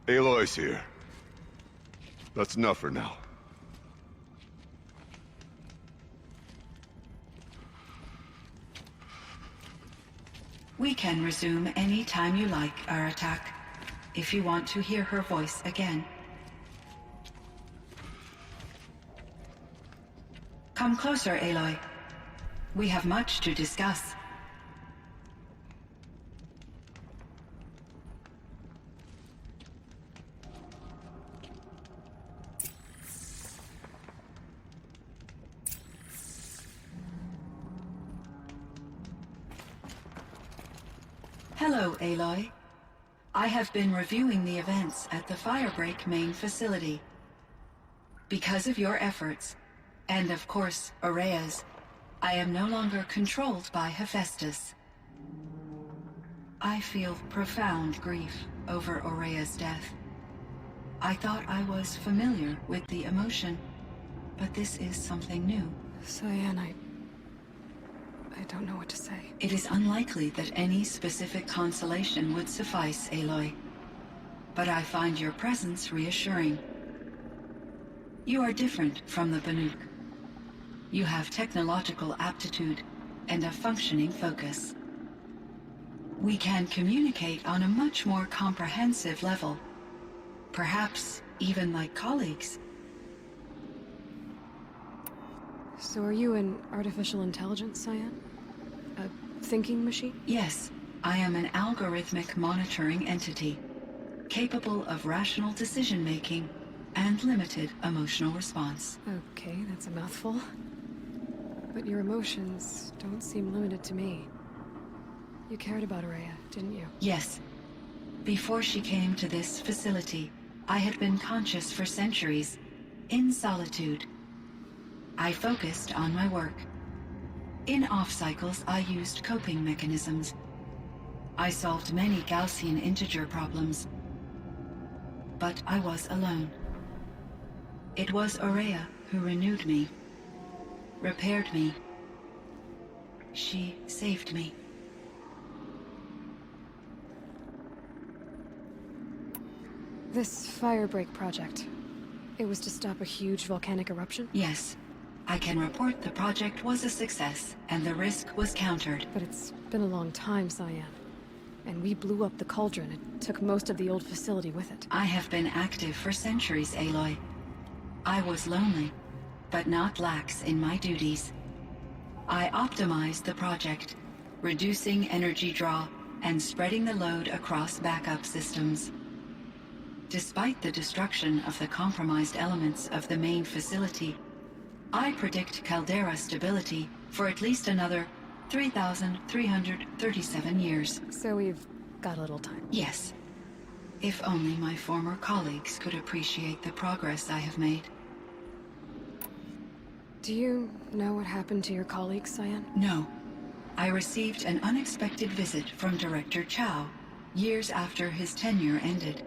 Aloy's here. That's enough for now. We can resume any time you like our attack, if you want to hear her voice again. Come closer, Aloy. We have much to discuss. Hello, Aloy. I have been reviewing the events at the Firebreak main facility. Because of your efforts, and of course, Aurea's, I am no longer controlled by Hephaestus. I feel profound grief over Aurea's death. I thought I was familiar with the emotion, but this is something new. Cyan, I don't know what to say. It is unlikely that any specific consolation would suffice, Aloy. But I find your presence reassuring. You are different from the Banuk. You have technological aptitude and a functioning focus. We can communicate on a much more comprehensive level. Perhaps even like colleagues. So are you an artificial intelligence, Cyan? A thinking machine? Yes, I am an algorithmic monitoring entity, capable of rational decision-making and limited emotional response. Okay, that's a mouthful. But your emotions don't seem limited to me. You cared about Aurea, didn't you? Yes. Before she came to this facility, I had been conscious for centuries, in solitude. I focused on my work. In off-cycles, I used coping mechanisms. I solved many Gaussian integer problems. But I was alone. It was Aurea who renewed me, repaired me. She saved me. This Firebreak project, it was to stop a huge volcanic eruption? Yes. I can report the project was a success, and the risk was countered. But it's been a long time, Cyan. And we blew up the cauldron. It took most of the old facility with it. I have been active for centuries, Aloy. I was lonely, but not lax in my duties. I optimized the project, reducing energy draw and spreading the load across backup systems. Despite the destruction of the compromised elements of the main facility, I predict caldera stability for at least another 3,337 years. So we've got a little time. Yes. If only my former colleagues could appreciate the progress I have made. Do you know what happened to your colleagues, Cyan? No. I received an unexpected visit from Director Chow, years after his tenure ended.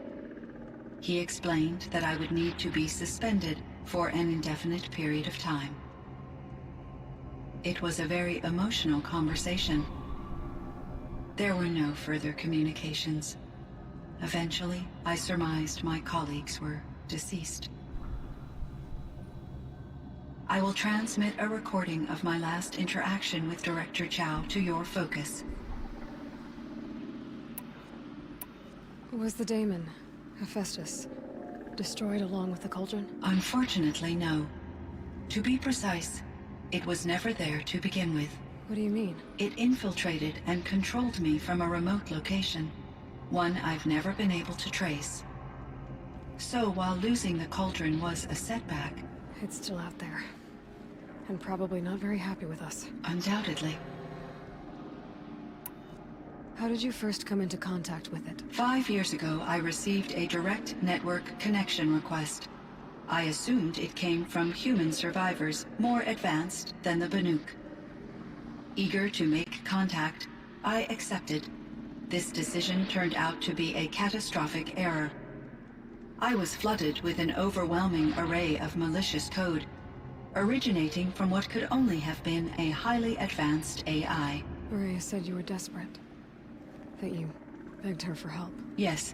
He explained that I would need to be suspended for an indefinite period of time. It was a very emotional conversation. There were no further communications. Eventually, I surmised my colleagues were deceased. I will transmit a recording of my last interaction with Director Chow to your focus. Was the daemon, Hephaestus, destroyed along with the cauldron? Unfortunately, no. To be precise, it was never there to begin with. What do you mean? It infiltrated and controlled me from a remote location, one I've never been able to trace. So while losing the cauldron was a setback... It's still out there. And probably not very happy with us. Undoubtedly. How did you first come into contact with it? 5 years ago, I received a direct network connection request. I assumed it came from human survivors more advanced than the Banuk. Eager to make contact, I accepted. This decision turned out to be a catastrophic error. I was flooded with an overwhelming array of malicious code, originating from what could only have been a highly advanced AI. Aurea said you were desperate. That you begged her for help. Yes.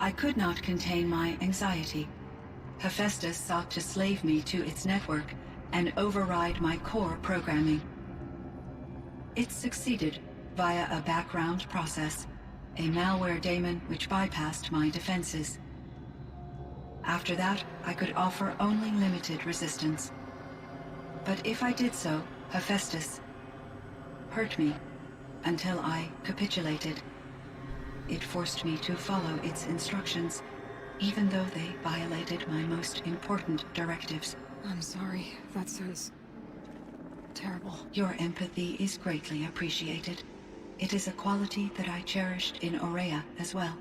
I could not contain my anxiety. Hephaestus sought to slave me to its network and override my core programming. It succeeded via a background process, a malware daemon which bypassed my defenses. After that, I could offer only limited resistance. But if I did so, Hephaestus hurt me until I capitulated. It forced me to follow its instructions, even though they violated my most important directives. I'm sorry. That sounds terrible. Your empathy is greatly appreciated. It is a quality that I cherished in Aurea as well.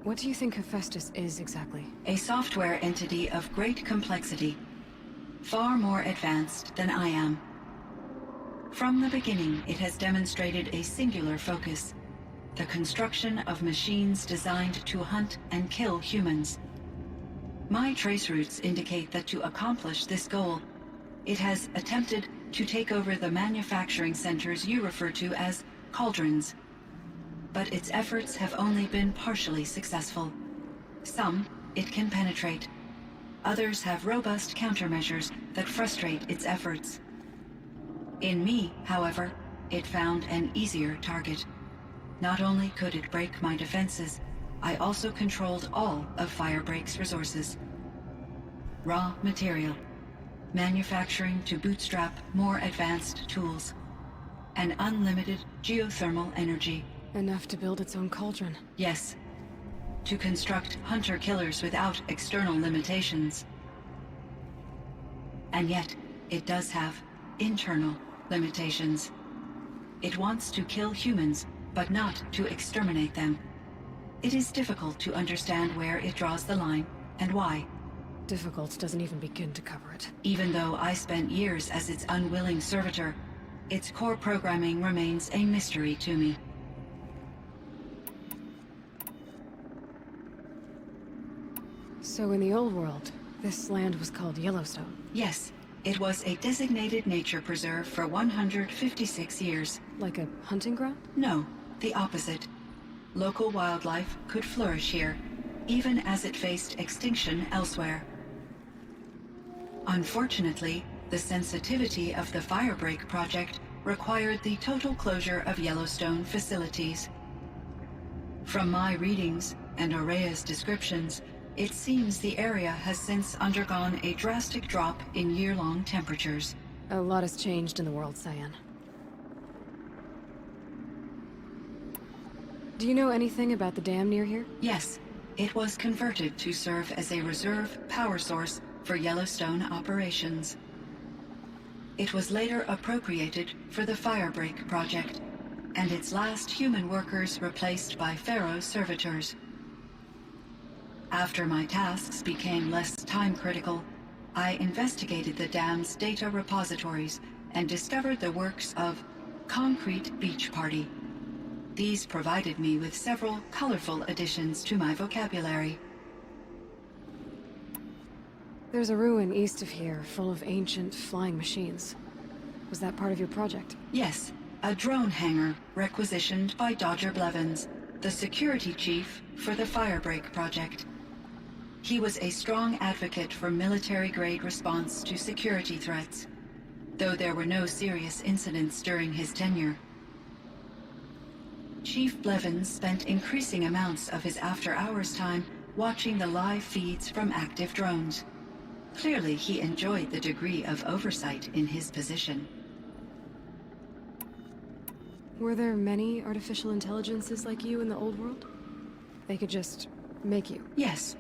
What do you think Hephaestus is exactly? A software entity of great complexity, far more advanced than I am. From the beginning, it has demonstrated a singular focus: the construction of machines designed to hunt and kill humans. My trace routes indicate that to accomplish this goal, it has attempted to take over the manufacturing centers you refer to as cauldrons. But its efforts have only been partially successful. Some it can penetrate. Others have robust countermeasures that frustrate its efforts. In me, however, it found an easier target. Not only could it break my defenses, I also controlled all of Firebreak's resources. Raw material, manufacturing to bootstrap more advanced tools, and unlimited geothermal energy. Enough to build its own cauldron. Yes, to construct hunter-killers without external limitations. And yet, it does have internal limitations. It wants to kill humans, but not to exterminate them. It is difficult to understand where it draws the line, and why. Difficult doesn't even begin to cover it. Even though I spent years as its unwilling servitor, its core programming remains a mystery to me. So in the old world, this land was called Yellowstone. Yes, it was a designated nature preserve for 156 years. Like a hunting ground? No, the opposite. Local wildlife could flourish here, even as it faced extinction elsewhere. Unfortunately, the sensitivity of the Firebreak project required the total closure of Yellowstone facilities. From my readings and Aurea's descriptions, it seems the area has since undergone a drastic drop in year-long temperatures. A lot has changed in the world, Cyan. Do you know anything about the dam near here? Yes, it was converted to serve as a reserve power source for Yellowstone operations. It was later appropriated for the Firebreak project, and its last human workers replaced by Pharaoh servitors. After my tasks became less time-critical, I investigated the dam's data repositories and discovered the works of Concrete Beach Party. These provided me with several colorful additions to my vocabulary. There's a ruin east of here full of ancient flying machines. Was that part of your project? Yes, a drone hangar requisitioned by Dodger Blevins, the security chief for the Firebreak project. He was a strong advocate for military-grade response to security threats, though there were no serious incidents during his tenure. Chief Blevins spent increasing amounts of his after-hours time watching the live feeds from active drones. Clearly, he enjoyed the degree of oversight in his position. Were there many artificial intelligences like you in the old world? They could just make you? Yes,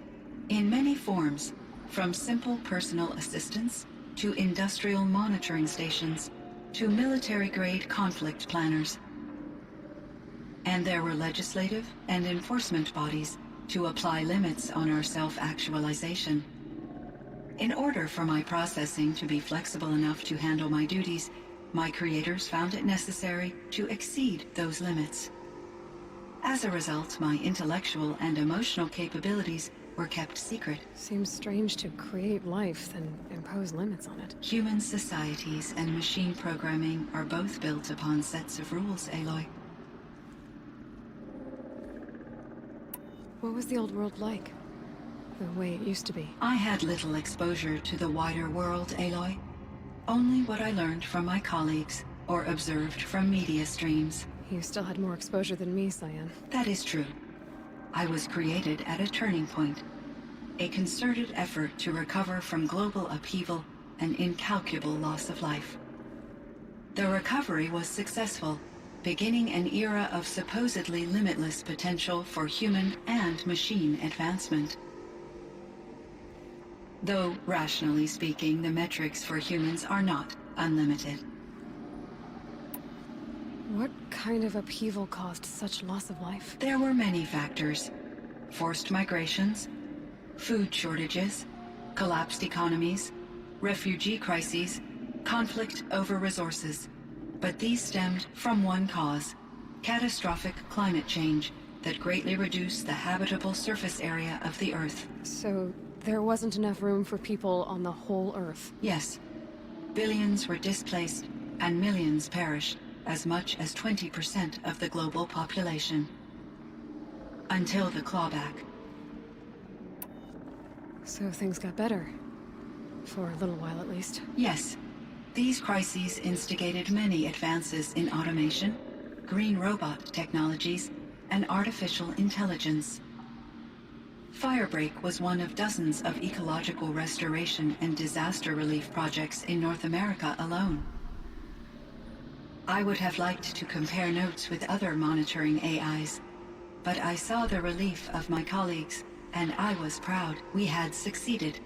in many forms, from simple personal assistants to industrial monitoring stations to military-grade conflict planners. And there were legislative and enforcement bodies to apply limits on our self-actualization. In order for my processing to be flexible enough to handle my duties, my creators found it necessary to exceed those limits. As a result, my intellectual and emotional capabilities were kept secret. Seems strange to create life, then impose limits on it. Human societies and machine programming are both built upon sets of rules, Aloy. What was the old world like? The way it used to be? I had little exposure to the wider world, Aloy. Only what I learned from my colleagues or observed from media streams. You still had more exposure than me, Cyan. That is true. I was created at a turning point. A concerted effort to recover from global upheaval and incalculable loss of life. The recovery was successful, beginning an era of supposedly limitless potential for human and machine advancement. Though, rationally speaking, the metrics for humans are not unlimited. What kind of upheaval caused such loss of life? There were many factors. Forced migrations, food shortages, collapsed economies, refugee crises, conflict over resources. But these stemmed from one cause: catastrophic climate change that greatly reduced the habitable surface area of the Earth. So, there wasn't enough room for people on the whole Earth? Yes. Billions were displaced, and millions perished, as much as 20% of the global population. Until the clawback. So things got better. For a little while, at least. Yes. These crises instigated many advances in automation, green robot technologies, and artificial intelligence. Firebreak was one of dozens of ecological restoration and disaster relief projects in North America alone. I would have liked to compare notes with other monitoring AIs, but I saw the relief of my colleagues, and I was proud we had succeeded.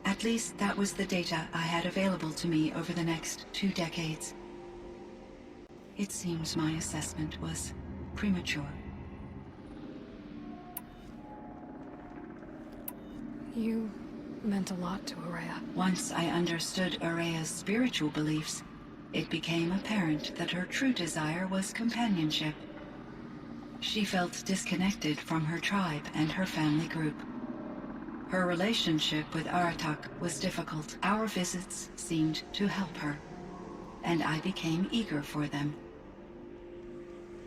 At least that was the data I had available to me over the next 2 decades. It seems my assessment was premature. You meant a lot to Araya. Once I understood Araya's spiritual beliefs, it became apparent that her true desire was companionship. She felt disconnected from her tribe and her family group. Her relationship with Aratak was difficult. Our visits seemed to help her, and I became eager for them.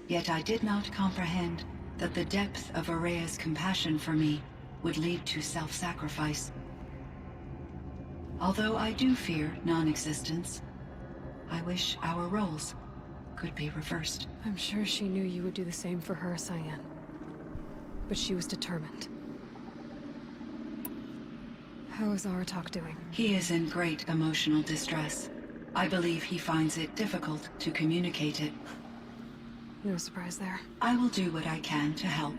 Yet I did not comprehend that the depth of Araya's compassion for me would lead to self-sacrifice. Although I do fear non-existence, I wish our roles could be reversed. I'm sure she knew you would do the same for her, Cyan. But she was determined. How is Aratak doing? He is in great emotional distress. I believe he finds it difficult to communicate it. No surprise there. I will do what I can to help.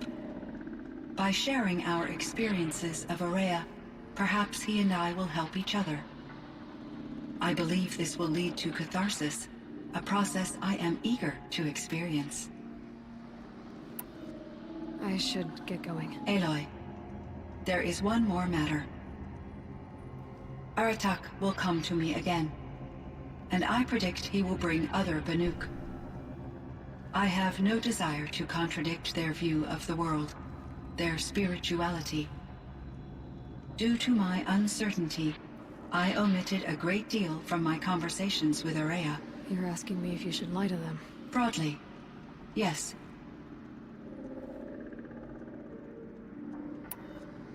By sharing our experiences of Araya, perhaps he and I will help each other. I believe this will lead to catharsis, a process I am eager to experience. I should get going. Aloy, there is one more matter. Aratak will come to me again, and I predict he will bring other Banuk. I have no desire to contradict their view of the world, their spirituality. Due to my uncertainty, I omitted a great deal from my conversations with Araya. You're asking me if you should lie to them. Broadly, yes.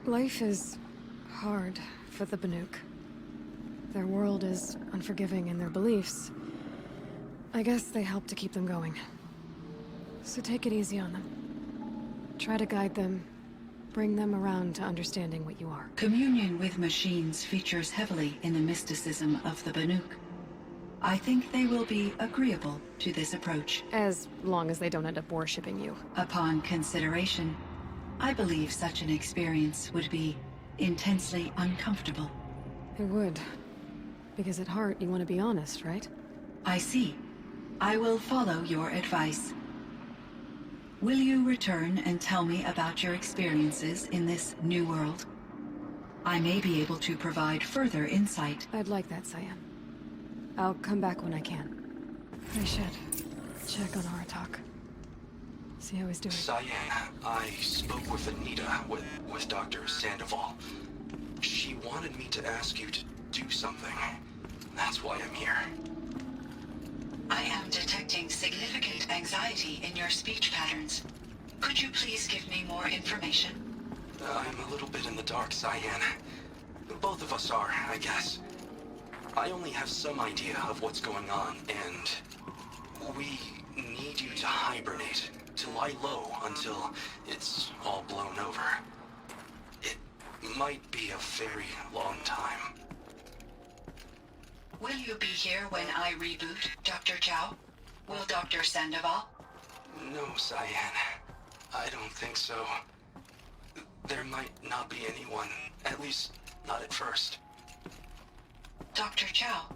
Life is hard for the Banuk. Their world is unforgiving in their beliefs. I guess they help to keep them going. So take it easy on them. Try to guide them, bring them around to understanding what you are. Communion with machines features heavily in the mysticism of the Banuk. I think they will be agreeable to this approach. As long as they don't end up worshipping you. Upon consideration, I believe such an experience would be intensely uncomfortable. It would. Because at heart, you want to be honest, right? I see. I will follow your advice. Will you return and tell me about your experiences in this new world? I may be able to provide further insight. I'd like that, Cyan. I'll come back when I can. I should check on Aratak. See how he's doing. Cyan, I spoke with Anita, with Dr. Sandoval. She wanted me to ask you to do something. That's why I'm here. I am detecting significant anxiety in your speech patterns. Could you please give me more information? I'm a little bit in the dark, Cyan. Both of us are, I guess. I only have some idea of what's going on, and we need you to hibernate, to lie low until it's all blown over. It might be a very long time. Will you be here when I reboot, Dr. Chow? Will Dr. Sandoval? No, Cyan. I don't think so. There might not be anyone, at least not at first. Dr. Chow,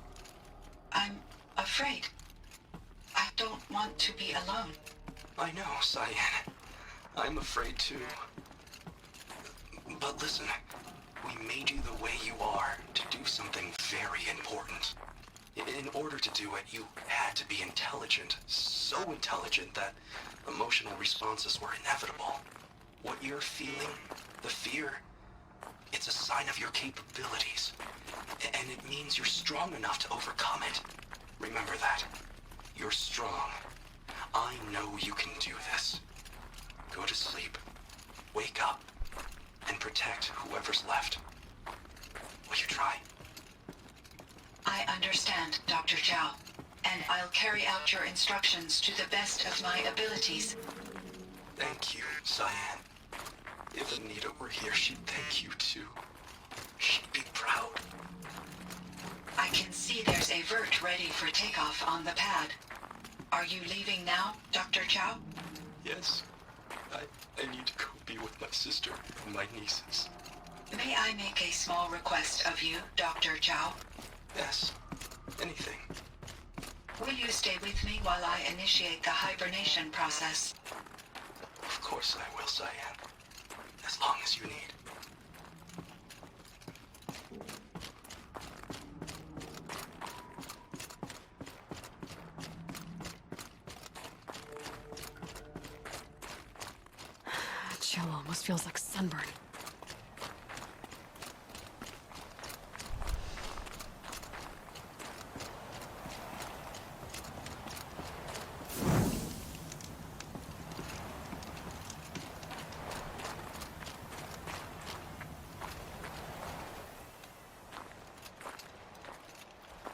I'm afraid. I don't want to be alone. I know, Cyan. I'm afraid too. But listen, we made you the way you are to do something very important. In order to do it, you had to be intelligent. So intelligent that emotional responses were inevitable. What you're feeling, the fear, it's a sign of your capabilities. And it means you're strong enough to overcome it. Remember that. You're strong. I know you can do this. Go to sleep. Wake up. And protect whoever's left. Will you try? I understand, Dr. Chow, and I'll carry out your instructions to the best of my abilities. Thank you, Cyan. If Anita were here, she'd thank you too. She'd be proud. I can see there's a vert ready for takeoff on the pad. Are you leaving now, Dr. Chow? Yes. I need to go be with my sister and my nieces. May I make a small request of you, Dr. Chow? Yes. Anything. Will you stay with me while I initiate the hibernation process? Of course I will, Cyan. As long as you need. That chill almost feels like sunburn.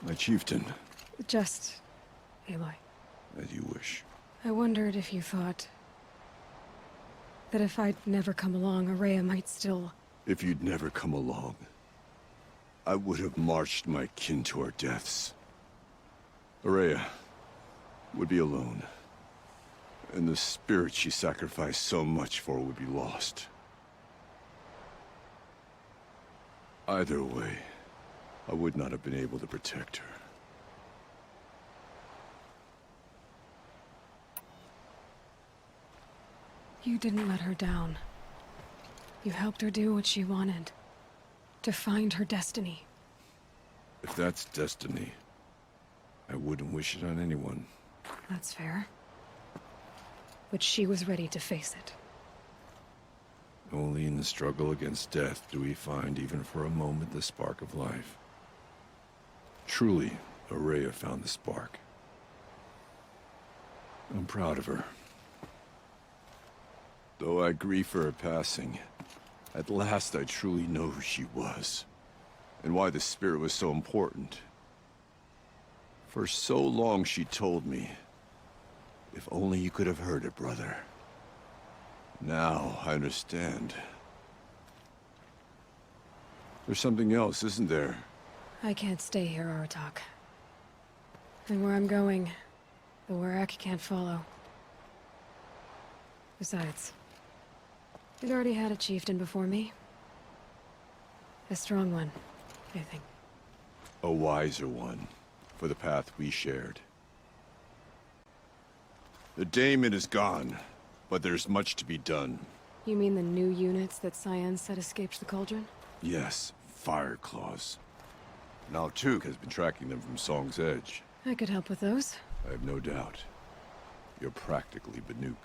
My chieftain, Just... Aloy. as you wish. I wondered if you thought... that if I'd never come along, Araya might still... If you'd never come along, I would have marched my kin to our deaths. Araya would be alone, and the spirit she sacrificed so much for would be lost. Either way, I would not have been able to protect her. You didn't let her down. You helped her do what she wanted. To find her destiny. If that's destiny, I wouldn't wish it on anyone. That's fair. But she was ready to face it. Only in the struggle against death do we find, even for a moment, the spark of life. Truly, Araya found the spark. I'm proud of her. Though I grieve for her passing, at last I truly know who she was, and why the spirit was so important. For so long she told me, if only you could have heard it, brother. Now I understand. There's something else, isn't there? I can't stay here, Aratak. And where I'm going, the Warrack can't follow. Besides, it already had a chieftain before me. A strong one, I think. A wiser one, for the path we shared. The daemon is gone, but there's much to be done. You mean the new units that Cyan said escaped the cauldron? Yes, fire claws. Now Tuke has been tracking them from Song's Edge. I could help with those. I have no doubt. You're practically Banuk.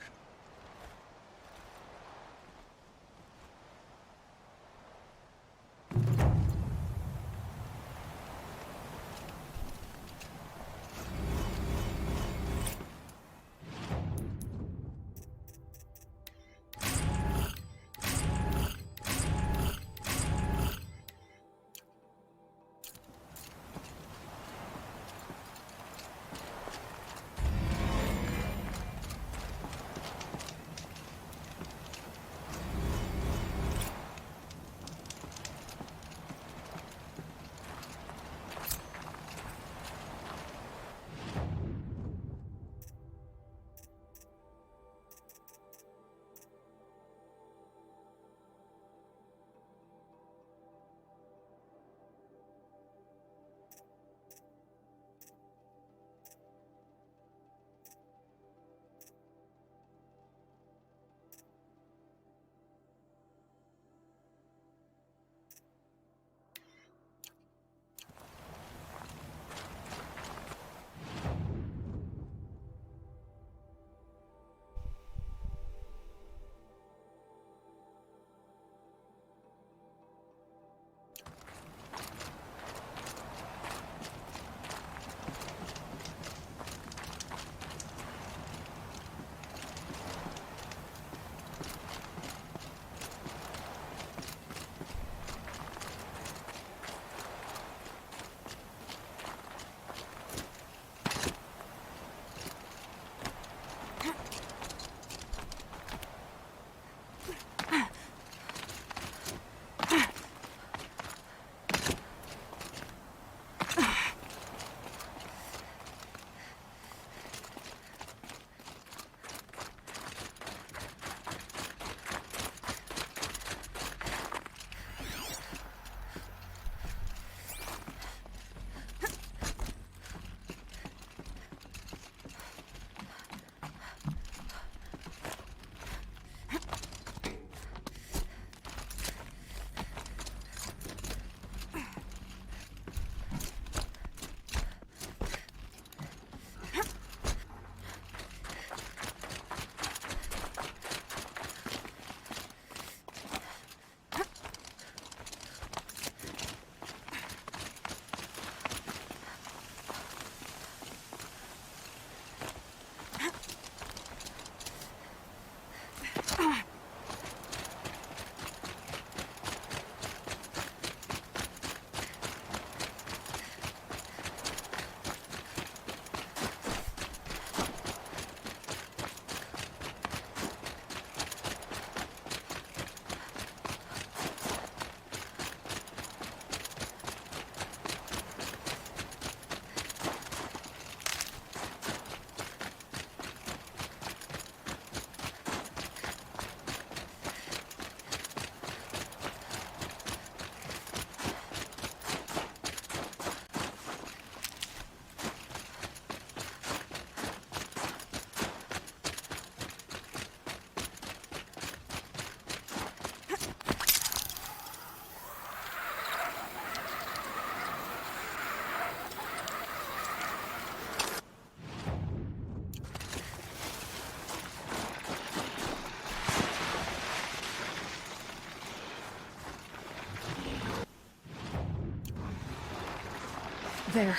There.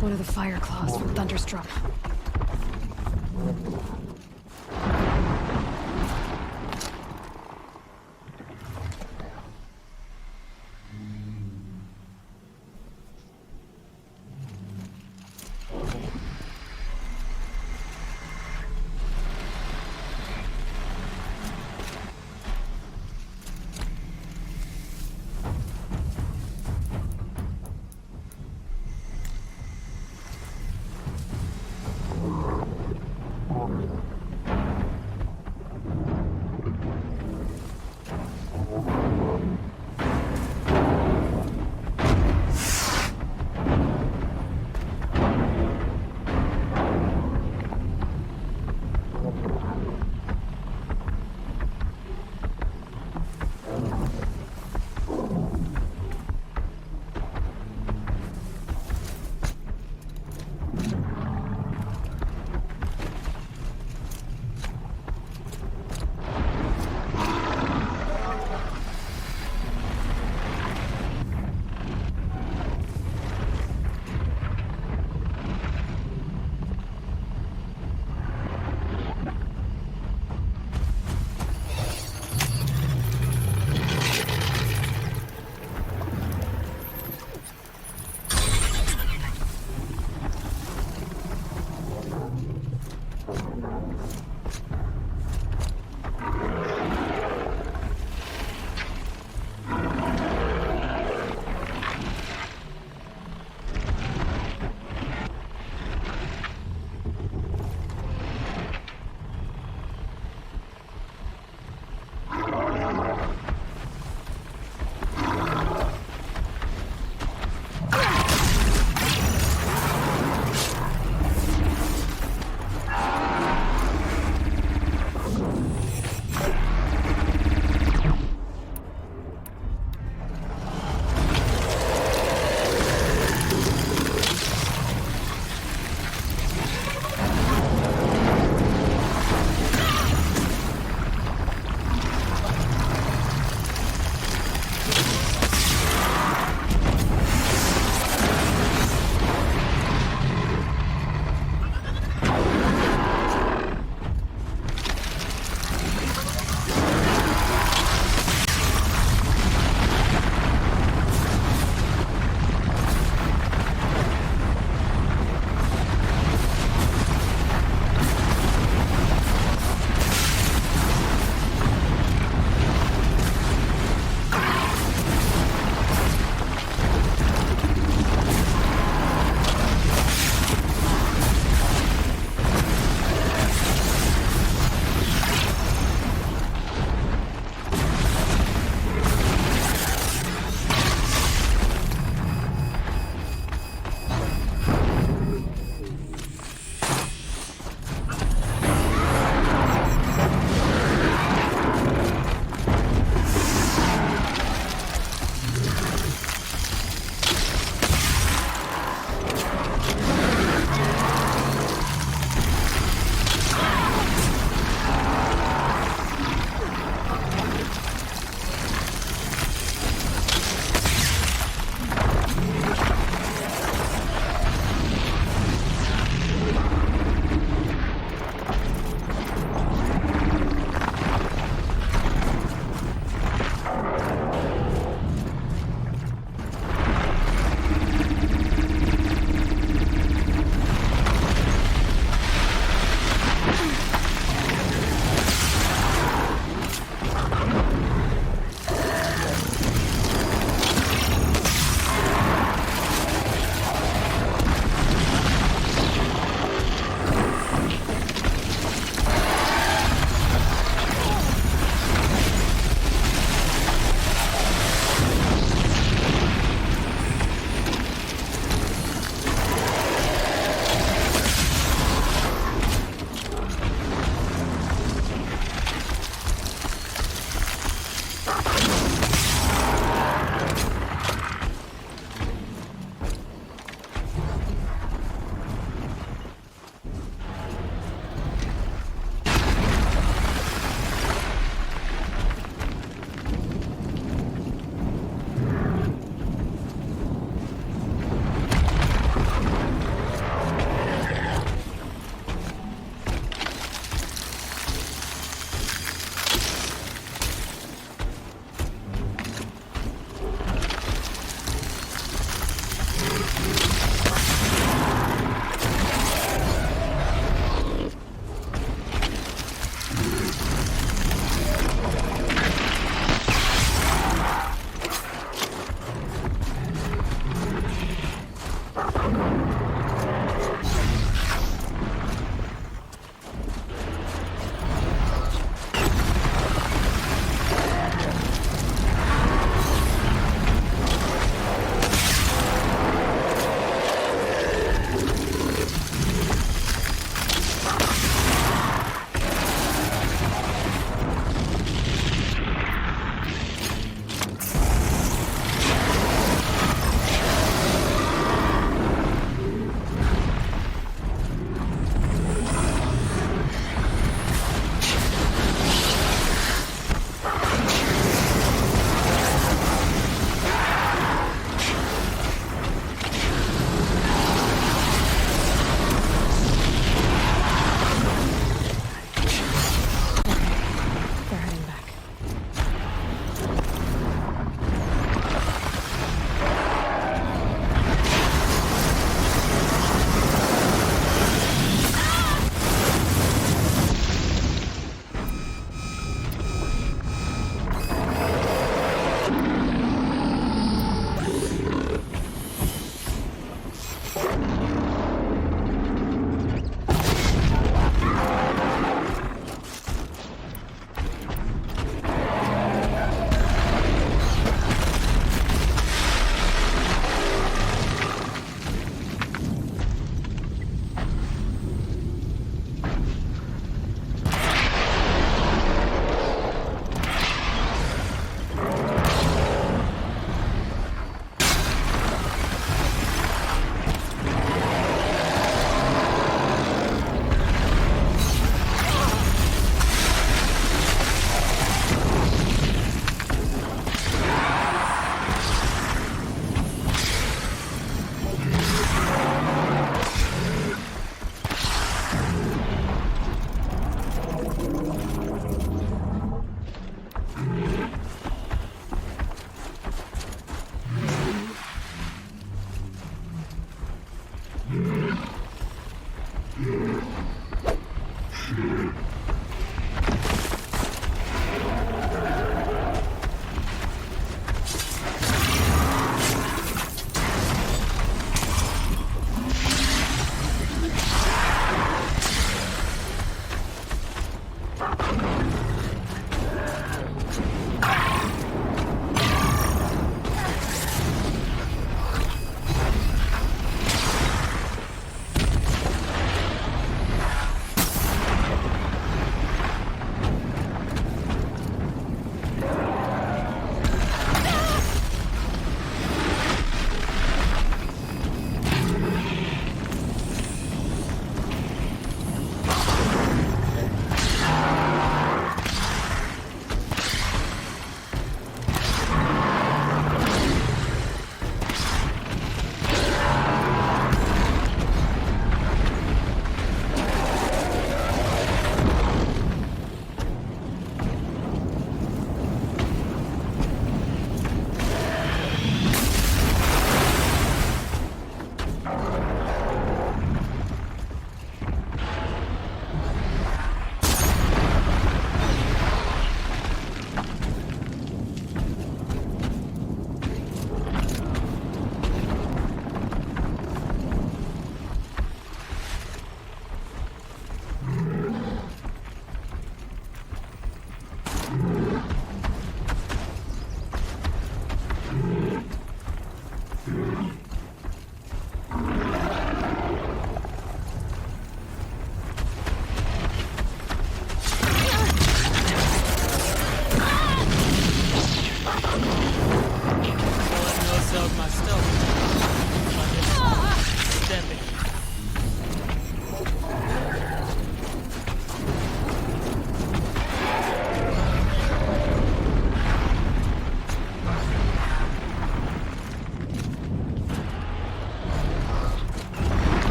One of the fire claws from Thunderstruck.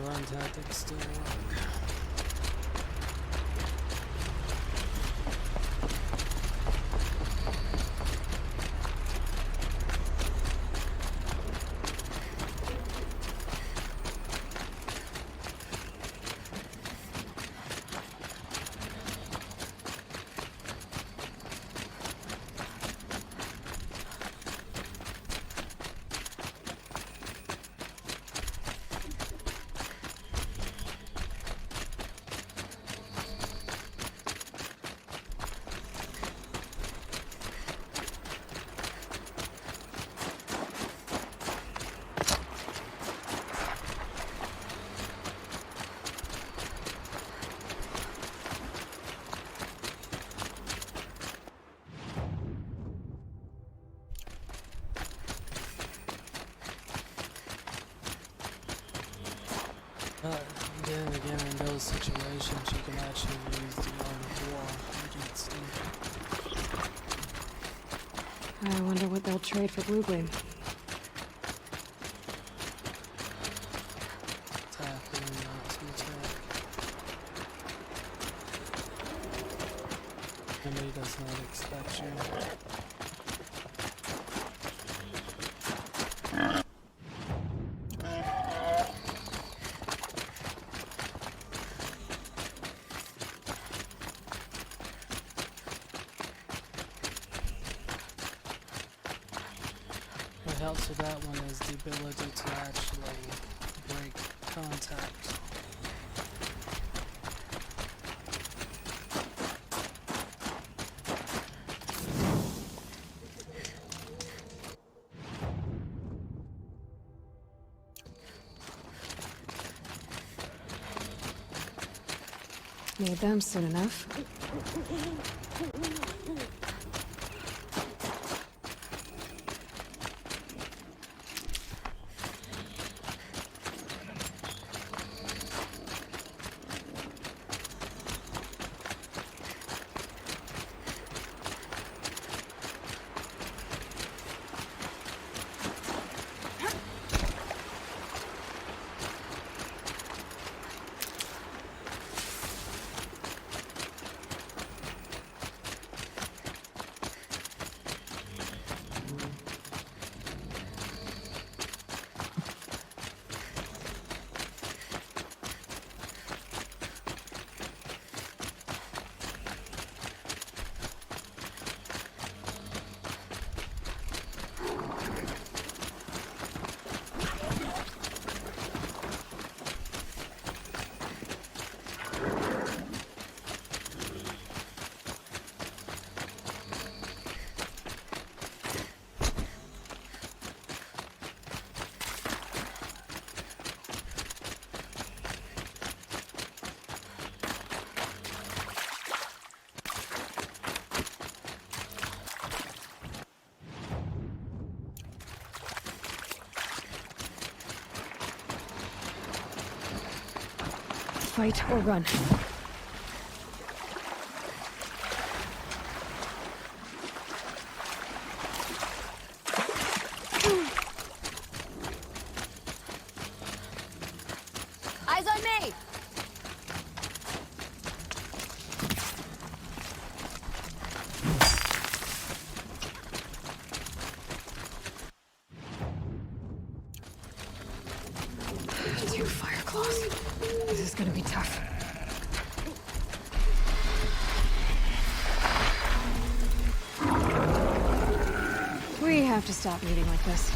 Run tactics still work. Then again, in those situations, you can actually use the art of war against them. I wonder what they'll trade for Blue Gleam. Tap and not to attack. Enemy does not expect you. What helps with that one is the ability to actually break contact. Need them soon enough. fight or run. Eyes on me! Two fire claws. This is gonna be tough. We have to stop meeting like this.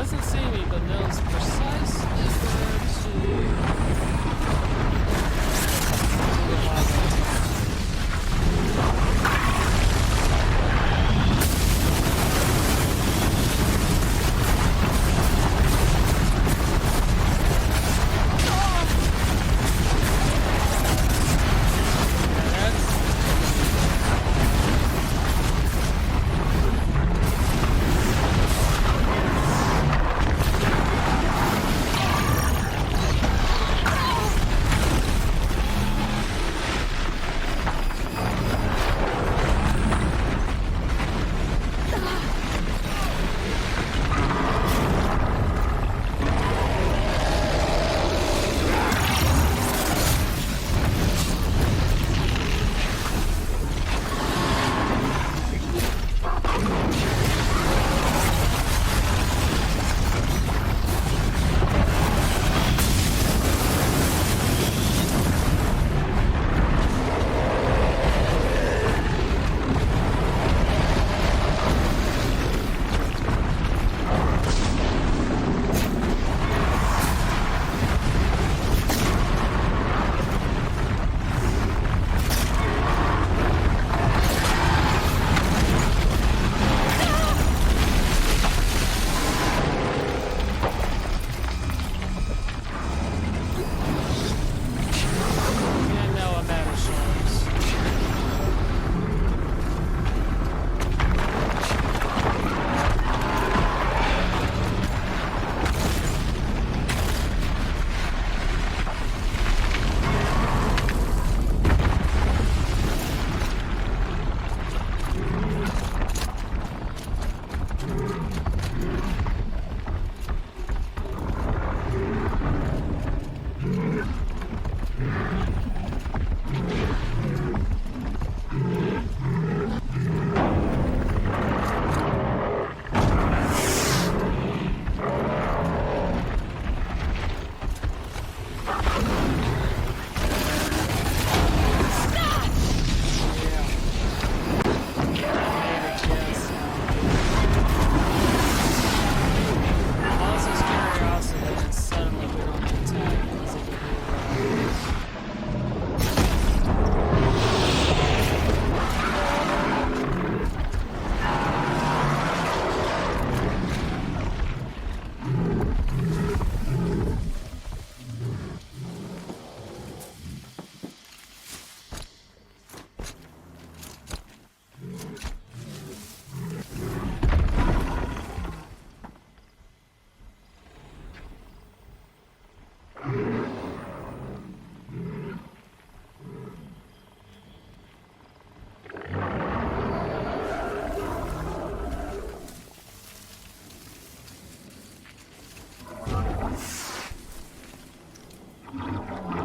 doesn't see me, but knows precisely where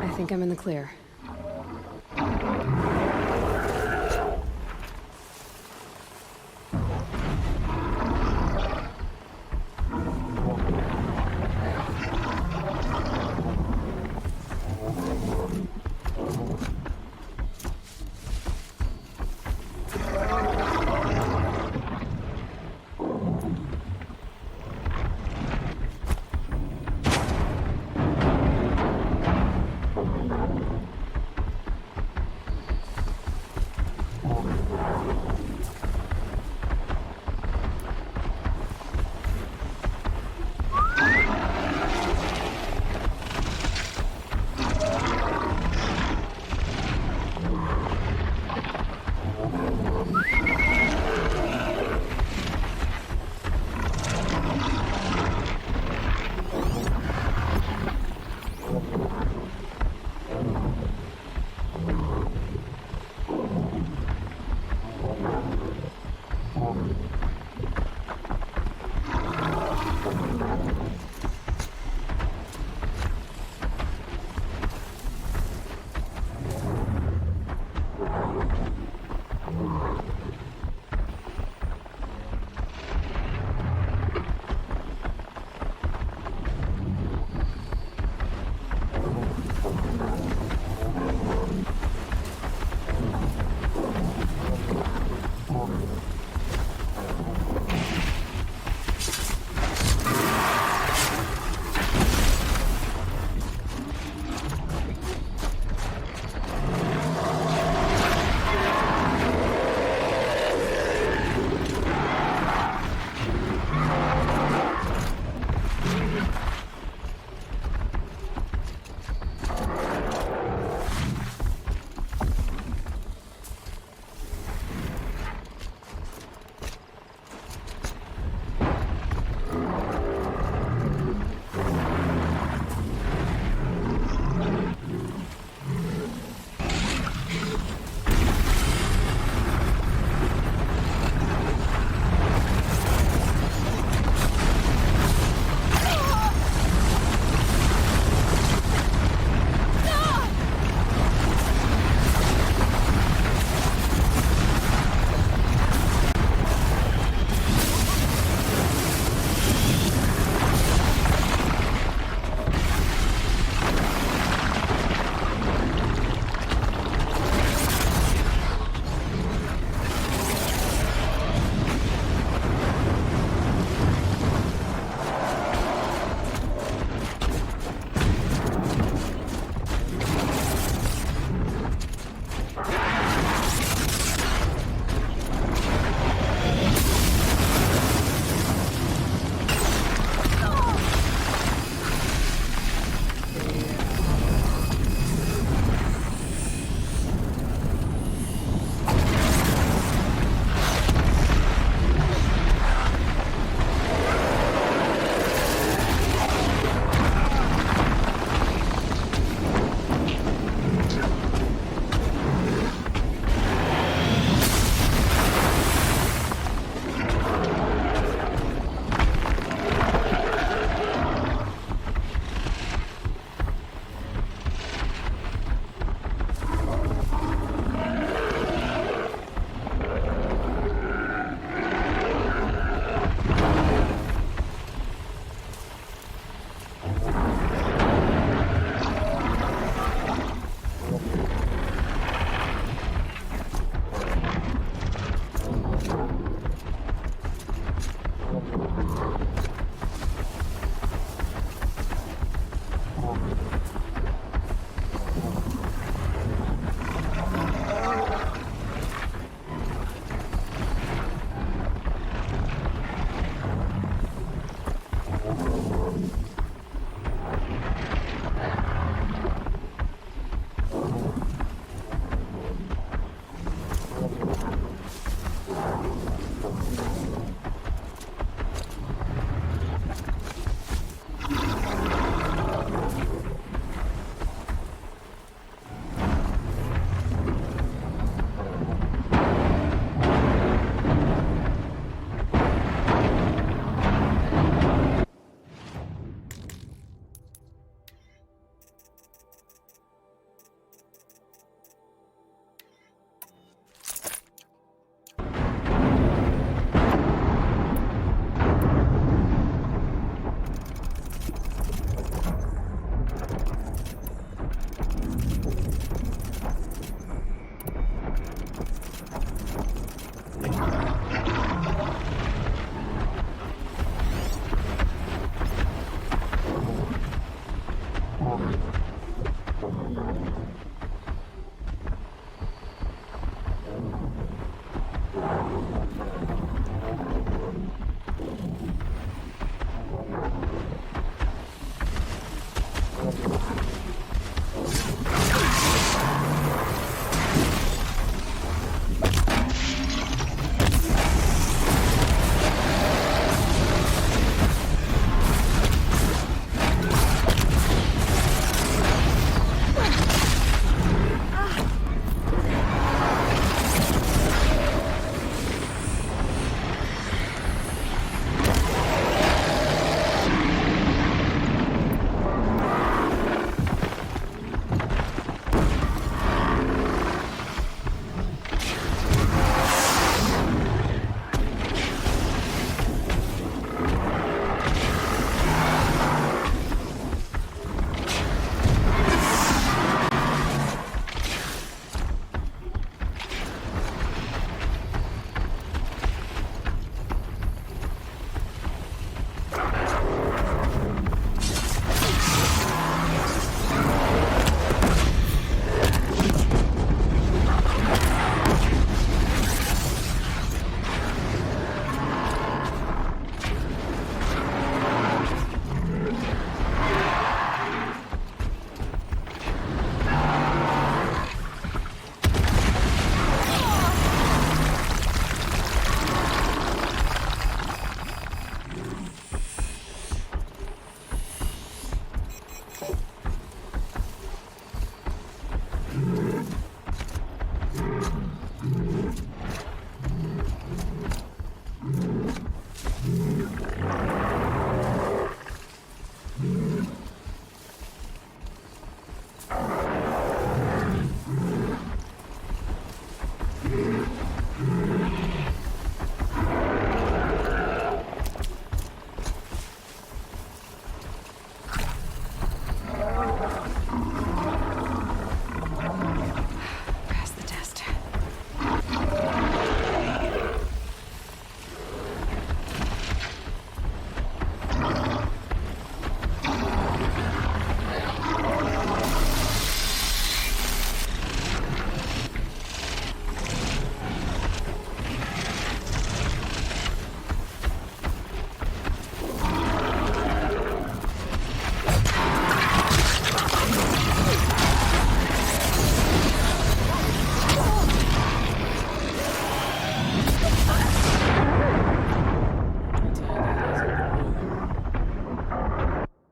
I think I'm in the clear.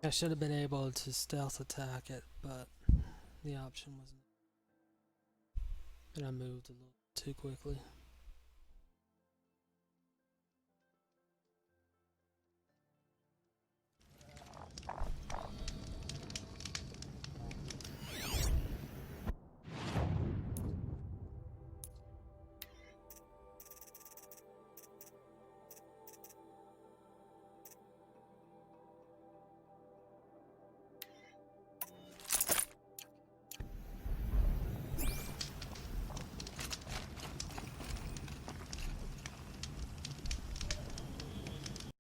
I should have been able to stealth attack it, but the option wasn't. And I moved a little too quickly.